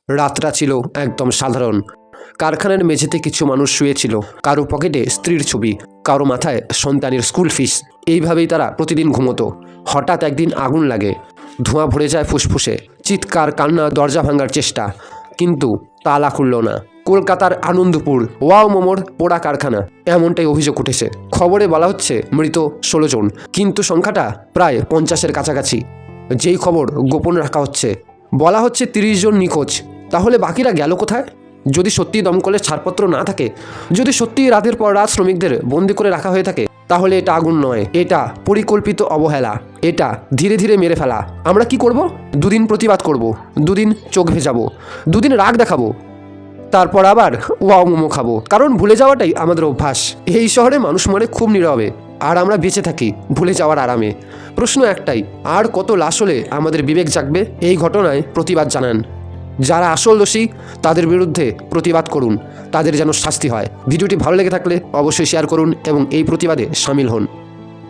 রাতটা ছিল একদম সাধারণ। কারখানার মেঝেতে কিছু মানুষ শুয়েছিল, কারো পকেটে স্ত্রীর ছবি, কারো মাথায় সন্তানের স্কুল ফিস। এইভাবেই তারা প্রতিদিন ঘুমোতো। হঠাৎ একদিন আগুন লাগে, ধোঁয়া ভরে যায় ফুসফুসে, চিৎকার, কান্না, দরজা ভাঙার চেষ্টা, কিন্তু তালা খুলল না। কলকাতার আনন্দপুর ওয়াও মোমোর পোড়া কারখানা, এমনটাই অভিযোগ উঠেছে। খবরে বলা হচ্ছে মৃত 16 জন, কিন্তু সংখ্যাটা প্রায় 50-এর কাছাকাছি। যেই খবর গোপন রাখা হচ্ছে, বলা হচ্ছে 30 জন নিখোঁজ। তাহলে বাকিরা গেল কোথায়? যদি সত্যি দমকলের ছাড়পত্র না থাকে, যদি সত্যি রাতের পর রাত শ্রমিকদের বন্দি করে রাখা হয়ে থাকে, তাহলে এটা আগুন নয়, এটা পরিকল্পিত অবহেলা, এটা ধীরে ধীরে মেরে ফেলা। আমরা কি করব? দুদিন প্রতিবাদ করব, দুদিন চোখ ভেজাবো, দুদিন রাগ দেখাবো, তারপর আবার ওয়াও মোমো খাবো। কারণ ভুলে যাওয়াটাই আমাদের অভ্যাস। এই শহরে মানুষ মরে খুব নীরবে, আর আমরা বেঁচে থাকি ভুলে যাওয়ার আরামে। প্রশ্ন একটাই, আর কত লাশ হলে আমাদের বিবেক জাগবে? এই ঘটনায় প্রতিবাদ জানান। যারা আসল দোষী তাদের বিরুদ্ধে প্রতিবাদ করুন, তাদের যেন শাস্তি হয়। ভিডিওটি ভালো লেগে থাকলে অবশ্যই শেয়ার করুন এবং এই প্রতিবাদে সামিল হন।